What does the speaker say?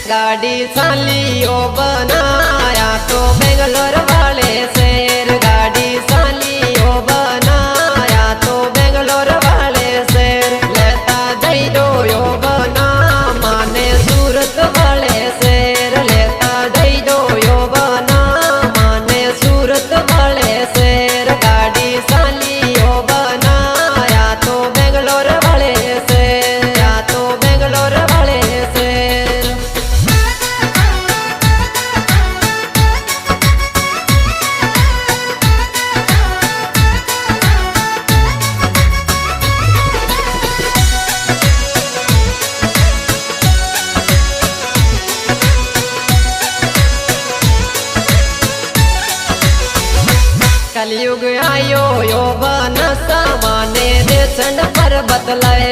गाड़ी सालियो बनाया तो बेंगलोर वाले शेर, गाड़ी सालियो बनाया तो बेंगलोर वाले शेर। लेता जई दो यो बना माने सूरत वाले शेर, लेता जई दो यो बना माने सूरत वाले शेर। गाड़ी सालियो बनाया तो बेंगलोर वाले शेर, या तो बेंगलोर वाले शेर। कलयुग आयो यो बन सामाने देसन पर्वत लय।